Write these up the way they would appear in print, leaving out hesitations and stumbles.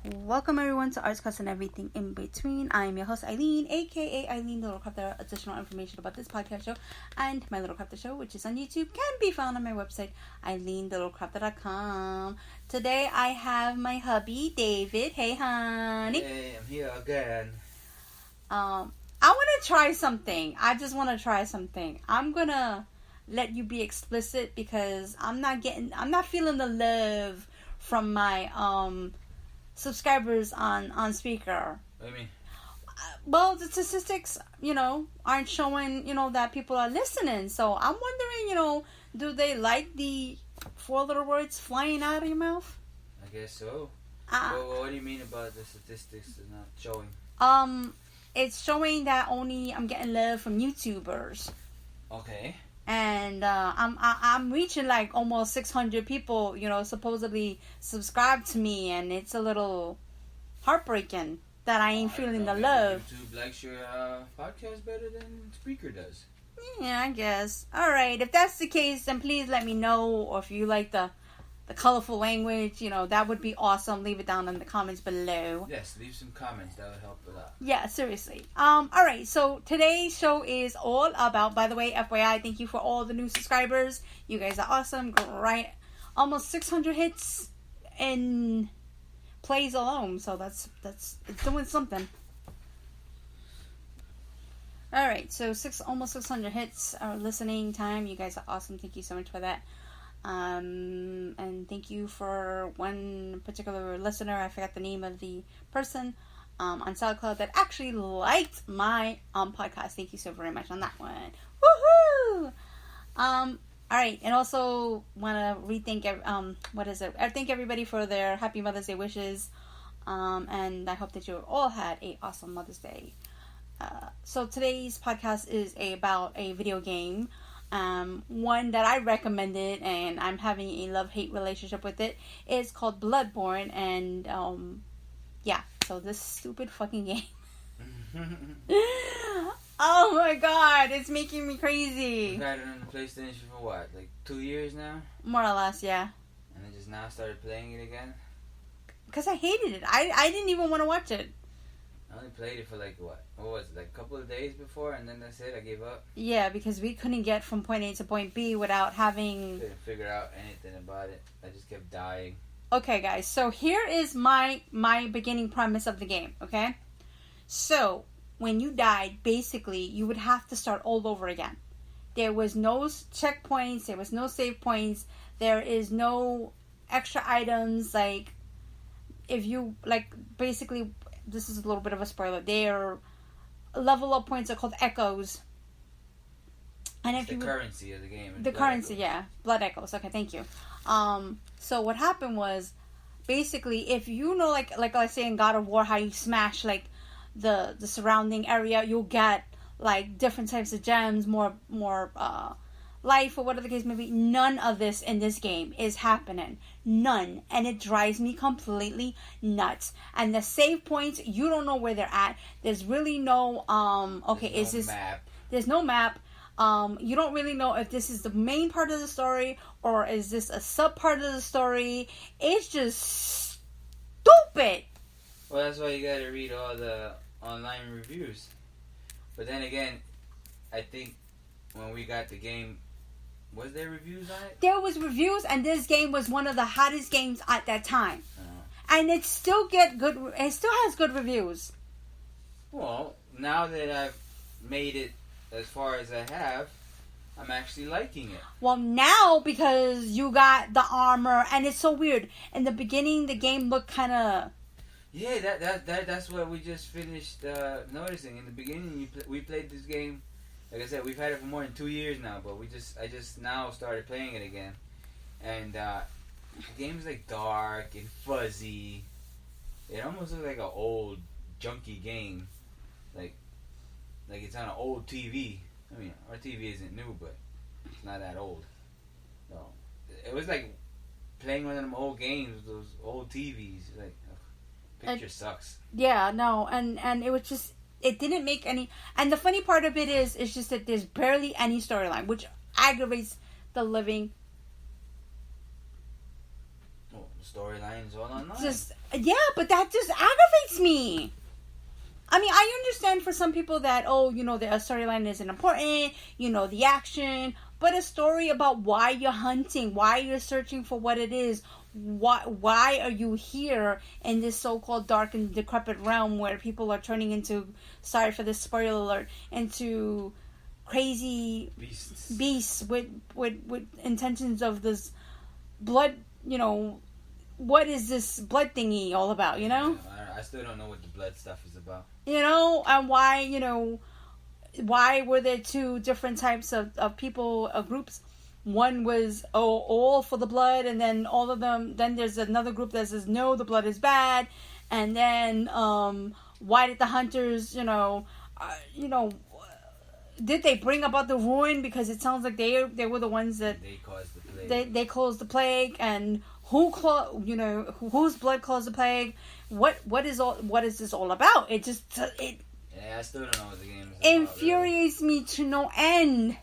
Welcome everyone to Arts Class and Everything in Between. I'm your host Eileen, aka Eileen the Little Crafter. Additional information about this podcast show and my Little Crafter show, which is on YouTube, can be found on my website, EileenTheLittleCrafter.com. Today I have my hubby David. Hey honey. Hey, I'm here again. I want to try something. I just want to try something. I'm gonna let you be explicit because I'm not feeling the love from my subscribers on speaker. What do you mean? Well, the statistics, aren't showing, that people are listening. So I'm wondering, do they like the 4 little words flying out of your mouth? I guess so. What do you mean about the statistics not showing? It's showing that only I'm getting love from YouTubers. Okay. And I'm reaching like almost 600 people, supposedly subscribe to me, and it's a little heartbreaking that I ain't feeling the love. YouTube likes your podcast better than Spreaker does. Yeah, I guess. All right, if that's the case, then please let me know. Or if you like the colorful language, that would be awesome. Leave it down in the comments below. Yes, leave some comments. That would help a lot. Yeah, seriously. All right, so today's show is all about, by the way, FYI, thank you for all the new subscribers. You guys are awesome. Great. Almost 600 hits in plays alone, so that's it's doing something. All right, so almost 600 hits are listening time. You guys are awesome. Thank you so much for that. And thank you for one particular listener, I forgot the name of the person, on SoundCloud that actually liked my podcast. Thank you so very much on that one. Woohoo! Alright, and also want to thank everybody for their happy Mother's Day wishes. And I hope that you all had a awesome Mother's Day. So today's podcast is about a video game. One that I recommended, and I'm having a love-hate relationship with it. It's called Bloodborne, and so this stupid fucking game. Oh my god, it's making me crazy. You've had it on the PlayStation for what, like 2 years now? More or less, yeah. And I just now started playing it again? Because I hated it. I didn't even want to watch it. I only played it for like what was it, like a couple of days before, and then that's it, I gave up. Yeah, because we couldn't get from point A to point B without having... Couldn't figure out anything about it. I just kept dying. Okay, guys, so here is my beginning premise of the game, okay? So, when you died, basically, you would have to start all over again. There was no checkpoints, there was no save points, there is no extra items, like, if you, basically... This is a little bit of a spoiler. Their level up points are called echoes. And it's the currency of the game. The currency, echoes. Yeah. Blood echoes. Okay, thank you. So what happened was, basically, if you know, like let's say in God of War, how you smash, the surrounding area, you'll get, different types of gems, more life, or whatever the case may be. None of this in this game is happening. None. And it drives me completely nuts. And the save points, you don't know where they're at. There's really no, map. There's no map. You don't really know if this is the main part of the story or is this a sub part of the story. It's just stupid. Well, that's why you gotta read all the online reviews. But then again, I think when we got the game, was there reviews on it? There was reviews, and this game was one of the hottest games at that time. And it still has good reviews. Well, now that I've made it as far as I have, I'm actually liking it. Well, now, because you got the armor, and it's so weird. In the beginning, the game looked kind of... Yeah, that's what we just finished noticing. In the beginning, we played this game. Like I said, we've had it for more than 2 years now, but I just now started playing it again, and the game's dark and fuzzy. It almost looks like an old junky game, like it's on an old TV. I mean, our TV isn't new, but it's not that old. So it was like playing one of them old games with those old TVs. Picture sucks. Yeah, no, and it was just. It didn't make any... And the funny part of it is just that there's barely any storyline, which aggravates the living... Oh, storyline is all online. But that just aggravates me. I mean, I understand for some people that, the storyline isn't important, the action, but a story about why you're hunting, why you're searching for what it is, why are you here in this so-called dark and decrepit realm where people are turning into, sorry for this spoiler alert, into crazy beasts with intentions of this blood, what is this blood thingy all about, I still don't know what the blood stuff is about. And why were there two different types of people, groups? One was all for the blood, and then all of them. Then there's another group that says no, the blood is bad. And then why did the hunters, did they bring about the ruin? Because it sounds like they were the ones that they caused the plague. They caused the plague, and whose blood caused the plague? What is this all about? It just I still don't know what the game is about. Infuriates me to no end.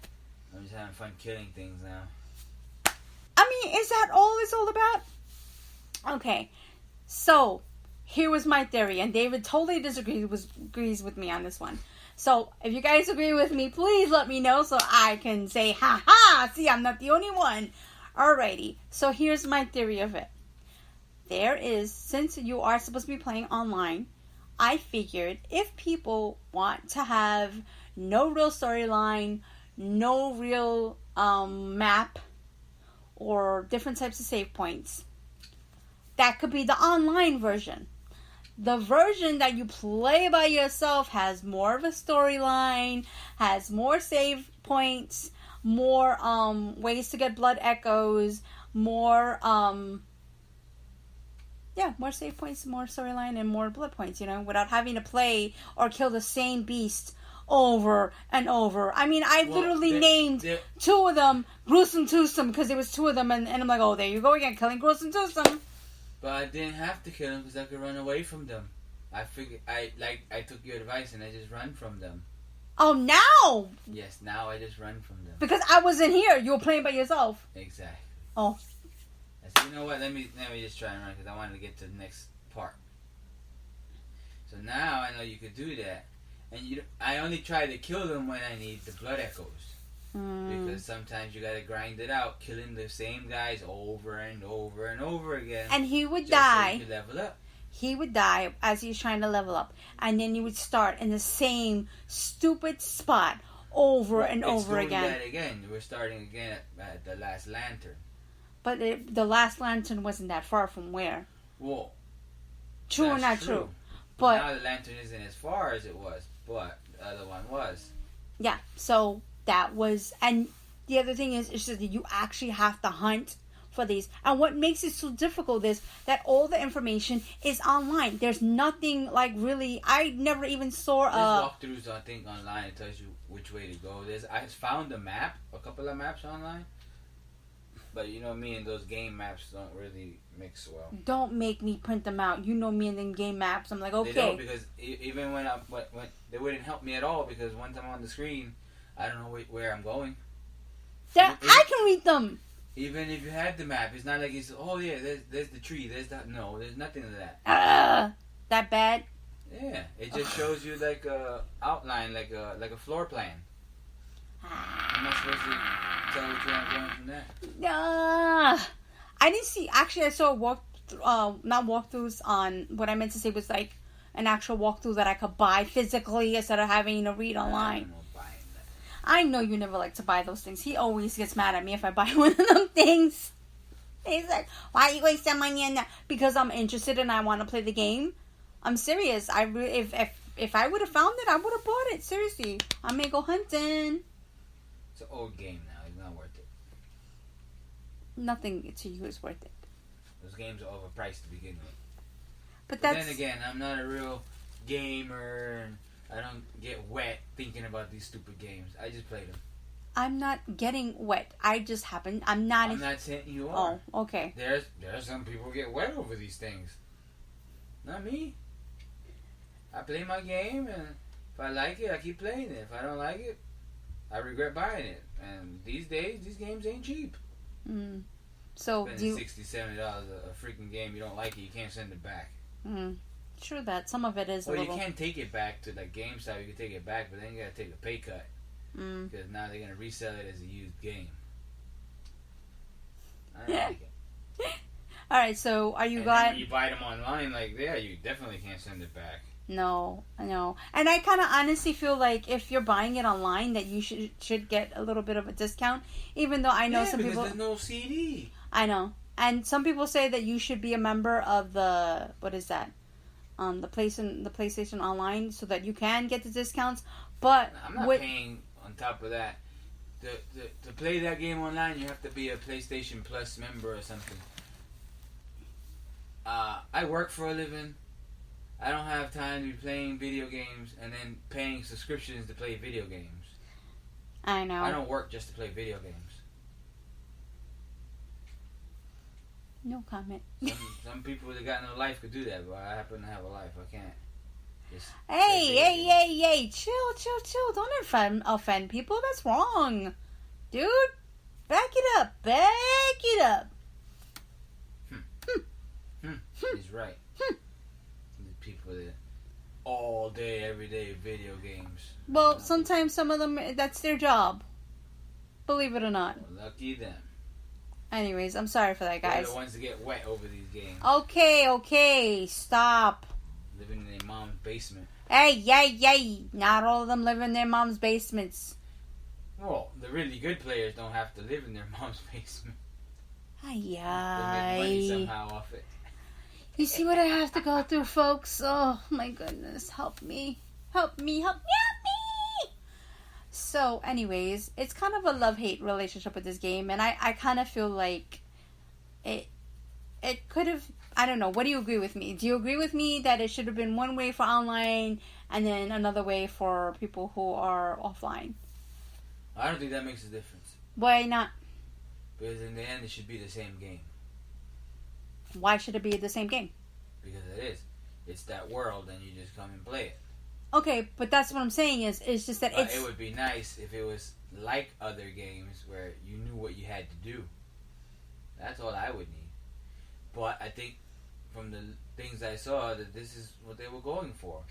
I'm just having fun killing things now. I mean, is that all it's all about? Okay, so here was my theory, and David totally agrees with me on this one. So if you guys agree with me, please let me know so I can say, ha ha, see, I'm not the only one. Alrighty, so here's my theory of it. Since you are supposed to be playing online, I figured if people want to have no real storyline, no real map, or different types of save points, that could be the online version. The version that you play by yourself has more of a storyline, has more save points, more ways to get blood echoes, more save points, more storyline, and more blood points, without having to play or kill the same beast over and over. I mean, I literally named two of them Gruesome Twosome because there was two of them, and I'm like, oh, there you go again, killing Gruesome Twosome. But I didn't have to kill them because I could run away from them. I figured, I took your advice and I just run from them. Oh, now? Yes, now I just run from them. Because I wasn't here. You were playing by yourself. Exactly. Oh. I said, you know what? Let me just try and run because I wanted to get to the next part. So now I know you could do that, and I only try to kill them when I need the blood echoes. Because sometimes you gotta grind it out, killing the same guys over and over and over again. And he would die. So you could level up. He would die as he's trying to level up, and then you would start in the same stupid spot over and over again. That again. We're starting again at the last lantern. But the last lantern wasn't that far from where. Well, true or not true? But now the lantern isn't as far as it was, but the other one was. Yeah. So that was, and the other thing is just that you actually have to hunt for these. And what makes it so difficult is that all the information is online. There's nothing like really. I never even saw there's walkthroughs, I think, online. It tells you which way to go. I found a couple of maps online. But me and those game maps don't really mix well. Don't make me print them out. You know me and them game maps. I'm like, okay. They don't, because even when they wouldn't help me at all, because once I'm on the screen, I don't know where I'm going. I can read them. Even if you had the map, it's not like it's, oh yeah, there's the tree, there's that. No, there's nothing of that. That bad? Yeah, it just shows you like a outline, like a floor plan. I'm not supposed to tell what you're going from that. I didn't see. Actually, I saw not walkthroughs on. What I meant to say was like an actual walkthrough that I could buy physically instead of having to read online. I know you never like to buy those things. He always gets mad at me if I buy one of them things. He's like, "Why are you wasting money on that?" Because I'm interested and I want to play the game. I'm serious. If I would have found it, I would have bought it. Seriously, I may go hunting. It's an old game now. It's not worth it. Nothing to you is worth it. Those games are overpriced to begin with. But then again, I'm not a real gamer, and I don't get wet thinking about these stupid games. I just play them. I'm not getting wet. I'm not saying you are. Oh, okay. There's some people who get wet over these things. Not me. I play my game, and if I like it, I keep playing it. If I don't like it, I regret buying it. And these days, these games ain't cheap. So Spending $60-$70 a freaking game, you don't like it, you can't send it back. True that. Some of it is well, a little... you can take it back to like GameStop, you can take it back, but then you gotta take a pay cut. Because now they're gonna resell it as a used game. I don't like it. Alright, so are you and glad... when you buy them online, like, yeah, you definitely can't send it back. No, I know. And I kind of honestly feel like if you're buying it online, that you should get a little bit of a discount. Even though I know some people... there's no CD. I know. And some people say that you should be a member of the... What is that? The PlayStation Online, so that you can get the discounts. But... I'm not paying on top of that. To play that game online, you have to be a PlayStation Plus member or something. I work for a living. I don't have time to be playing video games and then paying subscriptions to play video games. I know. I don't work just to play video games. No comment. Some people that got no life could do that, but I happen to have a life. I can't. Hey, chill. Don't offend people. That's wrong. Dude, back it up. He's right. The people that all day, every day, video games. Well, sometimes some of them, that's their job. Believe it or not. Well, lucky them. Anyways, I'm sorry for that, guys. They're the ones that get wet over these games. Okay, stop. Living in their mom's basement. Hey, not all of them live in their mom's basements. Well, the really good players don't have to live in their mom's basement. Ay. They make money somehow off it. You see what I have to go through, folks? Oh, my goodness. Help me. So, anyways, it's kind of a love-hate relationship with this game, and I kind of feel like it could have... I don't know. What do you agree with me? Do you agree with me that it should have been one way for online and then another way for people who are offline? I don't think that makes a difference. Why not? Because in the end, it should be the same game. Why should it be the same game? Because it is. It's that world, and you just come and play it. Okay, but that's what I'm saying is, it's just that it would be nice if it was like other games where you knew what you had to do. That's all I would need. But I think from the things I saw that this is what they were going for.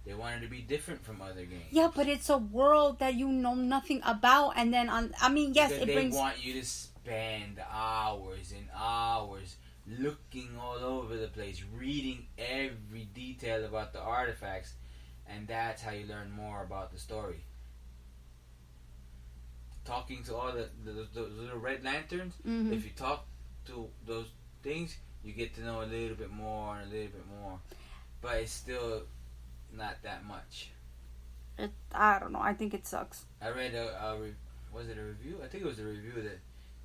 They wanted to be different from other games. Yeah, but it's a world that you know nothing about, and then yes, because it brings... They want you to spend hours and hours looking all over the place, reading every detail about the artifacts, and that's how you learn more about the story. Talking to all the little red lanterns, if you talk to those things, you get to know a little bit more and a little bit more. But it's still not that much. I don't know. I think it sucks. I read was it a review? I think it was a review that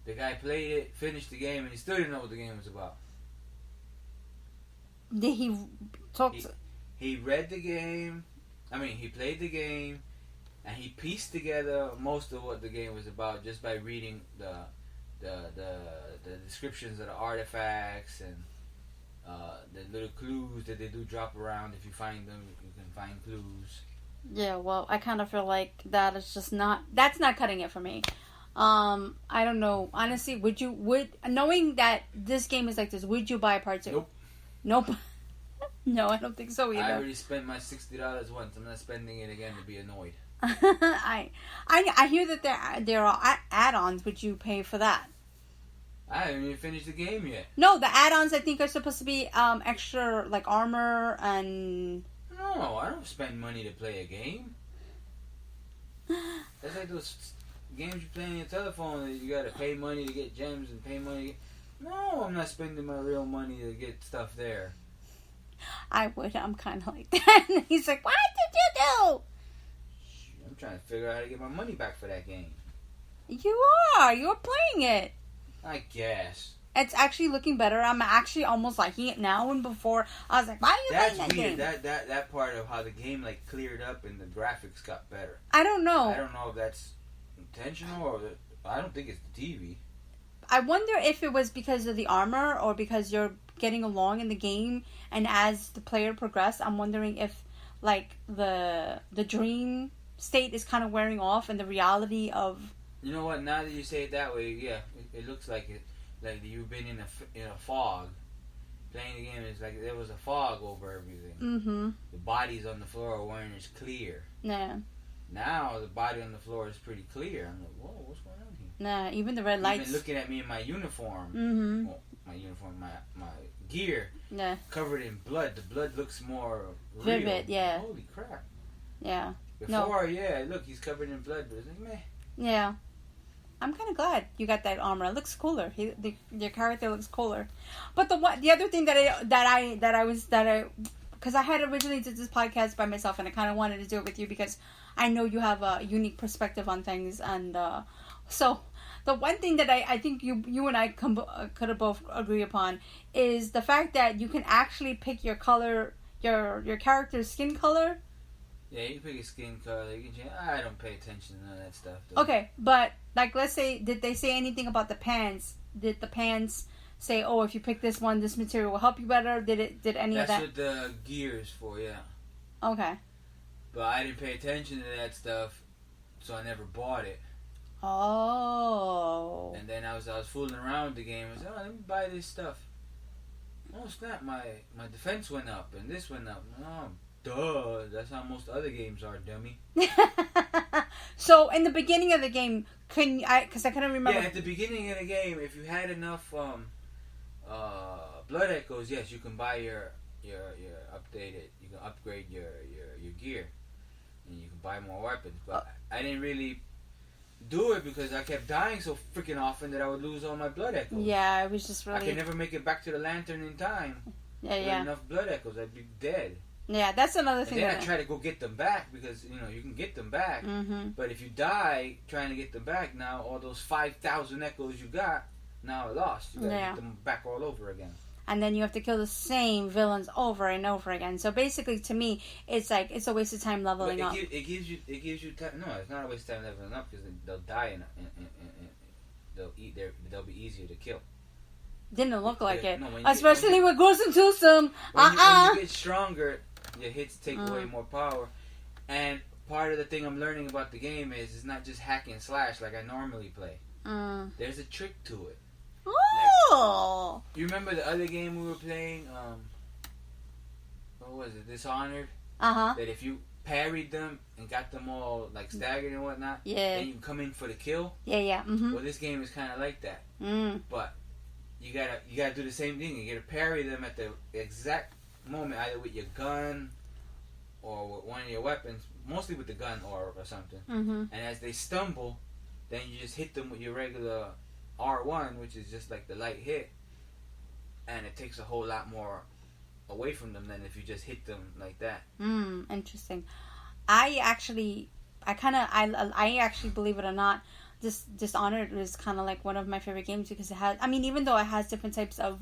the guy played it, finished the game, and he still didn't know what the game was about. Did he talk? He read the game. He played the game, and he pieced together most of what the game was about just by reading the descriptions of the artifacts and the little clues that they do drop around. If you find them, you can find clues. Yeah, well, I kind of feel like that is just not... That's not cutting it for me. I don't know. Honestly, knowing that this game is like this, would you buy part 2? Nope. No, I don't think so either. I already spent my $60 once. I'm not spending it again to be annoyed. I hear that there are add-ons. Would you pay for that? I haven't even finished the game yet. No, the add-ons I think are supposed to be extra, like armor and... No, I don't spend money to play a game. That's like those games you play on your telephone that you gotta pay money to get gems and pay money. No, I'm not spending my real money to get stuff there. I would. I'm kind of like that. And he's like, what did you do? I'm trying to figure out how to get my money back for that game. You are. You're playing it. I guess. It's actually looking better. I'm actually almost liking it now. And before, I was like, why are you playing that game? That's weird. That part of how the game like cleared up and the graphics got better. I don't know. I don't know if that's intentional or... I don't think it's the TV. I wonder if it was because of the armor or because you're getting along in the game, and as the player progresses, I'm wondering if like the dream state is kind of wearing off and the reality of... You know what, now that you say it that way, yeah, it looks like it. like you've been in a fog. Playing the game is like there was a fog over everything. Mm-hmm. The bodies on the floor weren't as clear. Yeah. Now the body on the floor is pretty clear. I'm like, whoa, what's going on here? Nah, even the red lights. Even looking at me in my uniform. Mm-hmm. Well, my uniform, my gear. Yeah. Covered in blood. The blood looks more real. Vivid, yeah. Holy crap. Yeah. Before, yeah, look, he's covered in blood, but it's like, meh. Yeah. I'm kind of glad you got that armor. It looks cooler. Your character looks cooler. But the other thing because I had originally did this podcast by myself, and I kind of wanted to do it with you because I know you have a unique perspective on things, and so the one thing that I think you and I could have both agree upon is the fact that you can actually pick your color, your character's skin color. Yeah, you can pick a skin color. You can change. I don't pay attention to none of that stuff, though. Okay, but like, let's say, did they say anything about the pants? Did the pants say, "Oh, if you pick this one, this material will help you better"? Did any of that? That's what the gear is for, yeah. Okay. But I didn't pay attention to that stuff, so I never bought it. Oh. And then I was fooling around with the game. I was like, oh, let me buy this stuff. Oh snap! My defense went up, and this went up. Oh. Duh, that's how most other games are, dummy. So, in the beginning of the game, because I couldn't remember. Yeah, at the beginning of the game, if you had enough blood echoes, yes, you can buy your updated. You can upgrade your gear, and you can buy more weapons. But I didn't really do it because I kept dying so freaking often that I would lose all my blood echoes. Yeah, it was just really. I could never make it back to the lantern in time. Yeah, with yeah. enough blood echoes, I'd be dead. Yeah, that's another thing. And then I try to go get them back because you can get them back. Mm-hmm. But if you die trying to get them back, now all those 5,000 echoes you got now are lost. You gotta get them back all over again. And then you have to kill the same villains over and over again. So basically, to me, it's like it's a waste of time leveling up. It gives you time. No, it's not a waste of time leveling up because they'll die and they'll be easier to kill. Didn't look like it, no, especially with Gruesome Twosome. When you get stronger, your hits take away more power. And part of the thing I'm learning about the game is it's not just hack and slash like I normally play. There's a trick to it. Oh! Like, you remember the other game we were playing? What was it? Dishonored? Uh-huh. That if you parried them and got them all like staggered and whatnot, then you can come in for the kill. Yeah, yeah. Mm-hmm. Well, this game is kind of like that. But you gotta do the same thing. You gotta parry them at the exact moment, either with your gun or with one of your weapons, mostly with the gun or something. Mm-hmm. And as they stumble, then you just hit them with your regular R1, which is just like the light hit, and it takes a whole lot more away from them than if you just hit them like that. Interesting. I actually believe it or not, Dishonored is kind of like one of my favorite games because it has. I mean, even though it has different types of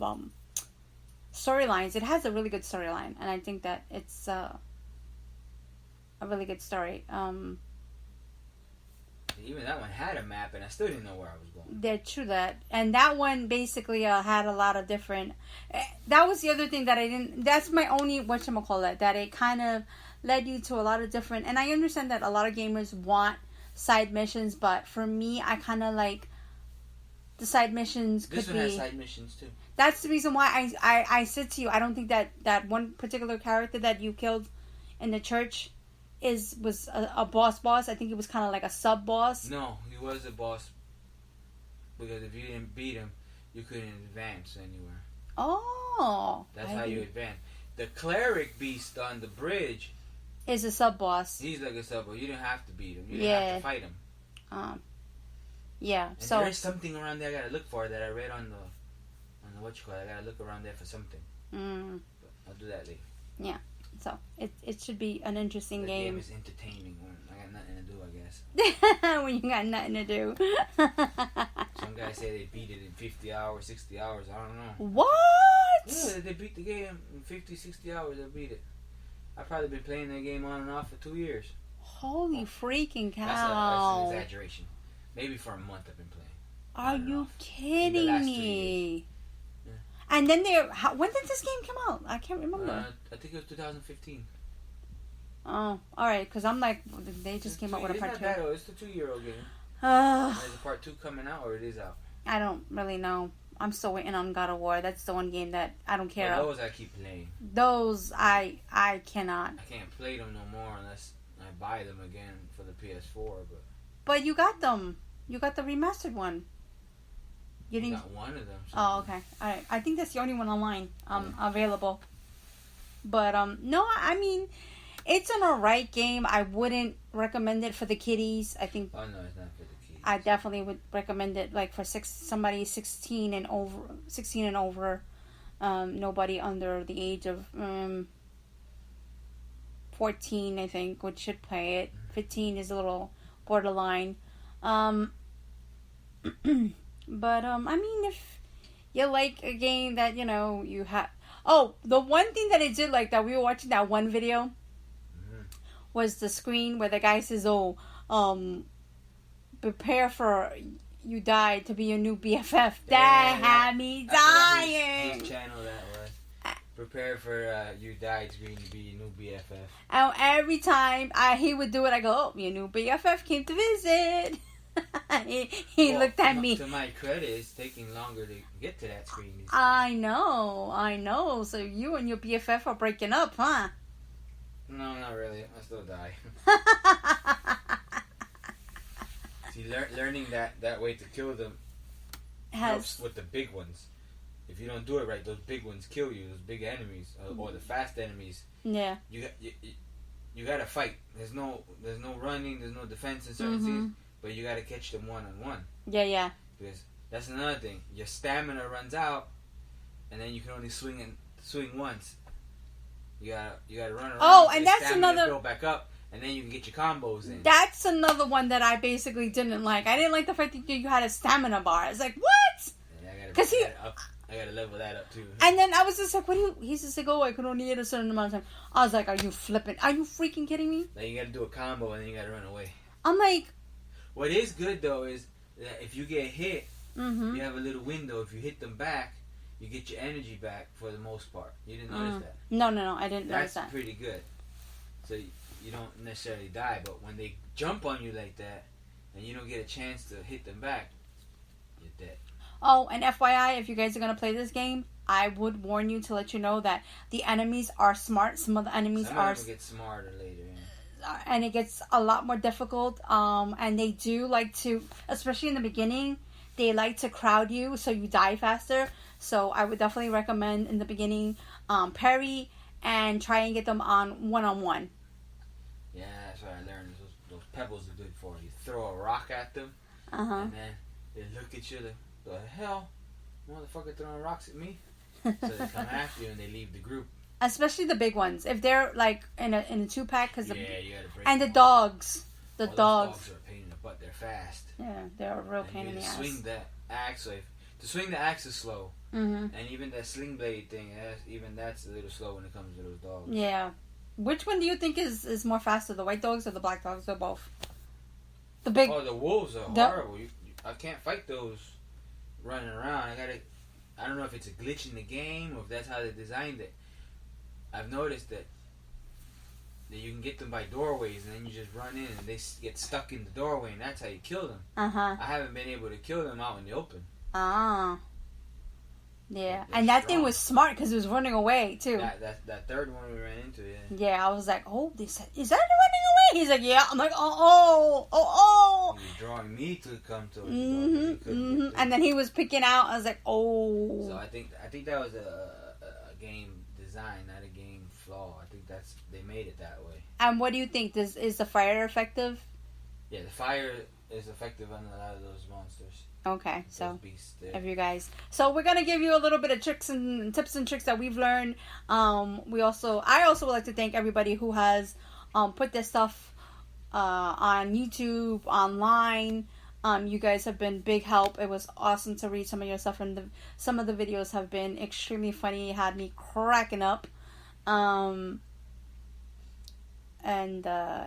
storylines, it has a really good storyline, and I think that it's a really good story. Even that one had a map, and I still didn't know where I was going. Yeah, true that. And that one basically had a lot of different. That was the other thing that I didn't. That's my only whatchamacallit, that it kind of led you to a lot of different. And I understand that a lot of gamers want side missions, but for me, I kind of like the side missions. This one has side missions too. That's the reason why I said to you, I don't think that one particular character that you killed in the church was a boss. I think it was kind of like a sub boss. No, he was a boss because if you didn't beat him, you couldn't advance anywhere. Oh, that's how you advance. The cleric beast on the bridge is a sub boss. He's like a sub boss. You didn't have to beat him. You didn't have to fight him. Yeah. And so there's something around there I gotta look for that I read on the what you call it. I gotta look around there for something. But I'll do that later. Yeah. So it should be an interesting game. The game is entertaining when I got nothing to do, I guess. When you got nothing to do. Some guys say they beat it in 50 hours, 60 hours. I don't know. What? Yeah, they beat the game in 50, 60 hours. They beat it. I've probably been playing that game on and off for 2 years. Holy freaking cow! That's an exaggeration. Maybe for a month I've been playing. Are you kidding me? And then when did this game come out? I can't remember. I think it was 2015. Oh, alright, because I'm like, they just came out with a part 2. It's a 2-year-old game. There's a part 2 coming out, or it is out? I don't really know. I'm still waiting on God of War. That's the one game that I don't care. But those I keep playing. Those I cannot. I can't play them no more unless I buy them again for the PS4. But you got them. You got the remastered one. You got one of them. So. Oh, okay. I think that's the only one online available. But no, I mean, it's an alright game. I wouldn't recommend it for the kiddies. I think. Oh no, it's not for the kids. I definitely would recommend it like for somebody 16 and over. 16 and over. Nobody under the age of 14, I think, would should play it. 15 is a little borderline. But I mean, if you like a game that you have. Oh, the one thing that I did like that we were watching that one video was the screen where the guy says, "Oh, prepare for you die to be your new BFF." That had me dying. His channel that was. Prepare for you die to be your new BFF. And every time he would do it, I go, "Oh, your new BFF came to visit." he looked at me. To my credit, it's taking longer to get to that screen. I know. So you and your BFF are breaking up, huh? No, not really. I still die. See, learning that way to kill them helps with the big ones. If you don't do it right, those big ones kill you. Those big enemies or the fast enemies. Yeah. You gotta fight. There's no running. There's no defense in certain scenes. But you gotta catch them one-on-one. Yeah. Because that's another thing. Your stamina runs out, and then you can only swing once. You gotta run around. Oh, and that's another. Go back up, and then you can get your combos in. That's another one that I basically didn't like. I didn't like the fact that you had a stamina bar. It's like, what? Because I gotta level that up too. And then I was just like, what do you? He's just like, oh, I can only hit a certain amount of time. I was like, are you flipping? Are you freaking kidding me? Then you gotta do a combo, and then you gotta run away. I'm like. What is good though is that if you get hit, you have a little window. If you hit them back, you get your energy back for the most part. You didn't notice that? No, I didn't notice that. That's pretty good. So you don't necessarily die, but when they jump on you like that, and you don't get a chance to hit them back, you're dead. Oh, and FYI, if you guys are going to play this game, I would warn you to let you know that the enemies are smart. Some of the enemies are... Some get smarter later, yeah. And it gets a lot more difficult. And they do like to, especially in the beginning, they like to crowd you so you die faster. So I would definitely recommend in the beginning parry and try and get them on one-on-one. Yeah, that's what I learned. Those pebbles are good for you. Throw a rock at them, and then they look at you like, the hell? Motherfucker throwing rocks at me? So they come after you and they leave the group. Especially the big ones. If they're like in a 2-pack, you gotta break and the them dogs, the dogs are a pain in the butt. They're fast. Yeah, they're a real pain in the ass. Swing that axe. So to swing the axe is slow, and even that sling blade thing, that's a little slow when it comes to those dogs. Yeah, which one do you think is more faster, the white dogs or the black dogs, or both? The big. Oh, the wolves are horrible. I can't fight those running around. I don't know if it's a glitch in the game or if that's how they designed it. I've noticed that you can get them by doorways, and then you just run in, and they get stuck in the doorway, and that's how you kill them. I haven't been able to kill them out in the open. Yeah, and that thing was smart because it was running away too. That third one we ran into, yeah. Yeah, I was like, oh, is that running away? He's like, yeah. I'm like, oh. He was drawing me to come to him. And then he was picking out. I was like, oh. So I think that was a game design, not a game flaw. I think they made it that way. And what do you think? Is the fire effective? Yeah, the fire is effective on a lot of those monsters. Okay, so beasts, if you guys, so we're gonna give you a little bit of tricks and tips and tricks that we've learned. I also would like to thank everybody who has put this stuff on YouTube, online. You guys have been big help. It was awesome to read some of your stuff, and some of the videos have been extremely funny. It had me cracking up. And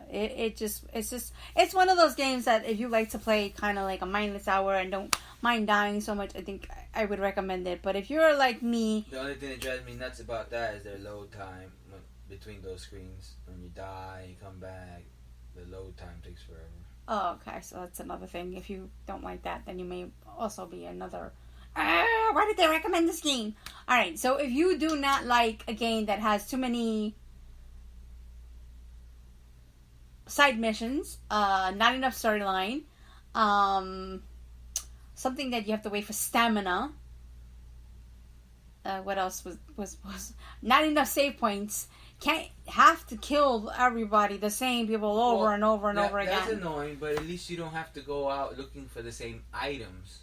it's one of those games that if you like to play kind of like a mindless hour and don't mind dying so much, I think I would recommend it. But if you're like me, the only thing that drives me nuts about that is their load time between those screens. When you die, you come back, the load time takes forever. Oh, okay, so that's another thing. If you don't like that, then you may also be another Why did they recommend this game? Alright, so if you do not like a game that has too many side missions, not enough storyline, something that you have to wait for stamina, what else was not enough save points, can't have to kill everybody, the same people over and over and over again. That's annoying, but at least you don't have to go out looking for the same items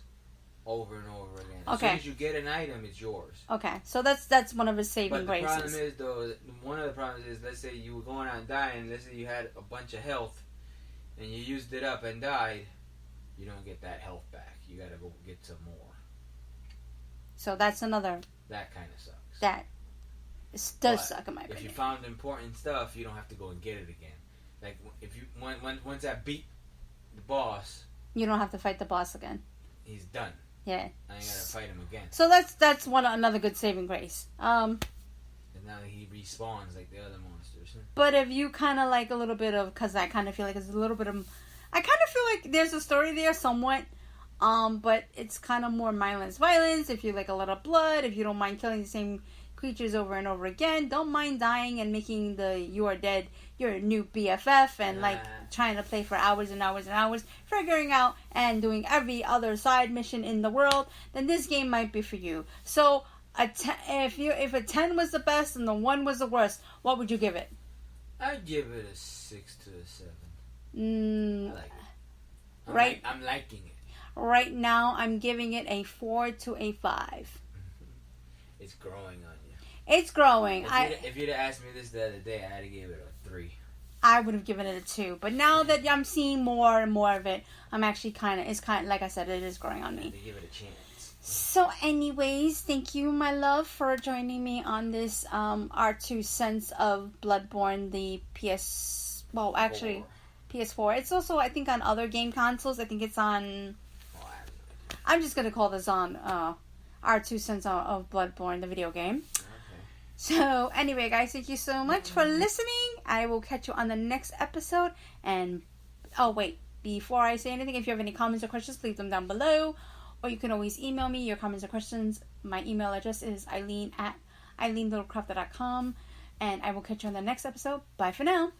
over and over again. As soon as you get an item, it's yours. Okay, so that's one of his saving graces. But the problem is, though, one of the problems is, let's say you were going out and dying, let's say you had a bunch of health, and you used it up and died, you don't get that health back. You gotta go get some more. So that's another... That kind of sucks. That does suck in my opinion. If you found important stuff, you don't have to go and get it again. Like, if you once I beat the boss... You don't have to fight the boss again. He's done. Yeah. I ain't gotta fight him again. So that's another good saving grace. And now he respawns like the other monsters. But if you kind of like a little bit of... Because I kind of feel like it's a little bit of... I kind of feel like there's a story there somewhat. But it's kind of more mindless violence. If you like a lot of blood, if you don't mind killing the same creatures over and over again, don't mind dying and making the you are dead your new BFF and like trying to play for hours and hours and hours, figuring out and doing every other side mission in the world, then this game might be for you. So if a 10 was the best and the 1 was the worst, what would you give it? I'd give it a 6 to a 7. I like it. I'm liking it. Right now, I'm giving it a 4 to a 5. It's growing on you. It's growing. If you'd have asked me this the other day, I'd have given it a 3. I would have given it a 2. But now that I'm seeing more and more of it, I'm actually it's kind of, like I said, it is growing on me. To give it a chance. So anyways, thank you, my love, for joining me on this our 2 cents of Bloodborne, the PS4. It's also, I think, on other game consoles. I think it's on... I'm just going to call this on our 2 cents of Bloodborne, the video game. Okay. So, anyway, guys, thank you so much for listening. I will catch you on the next episode. And, oh, wait, before I say anything, if you have any comments or questions, leave them down below. Or you can always email me your comments or questions. My email address is eileen@eileenlittlecraft.com. And I will catch you on the next episode. Bye for now.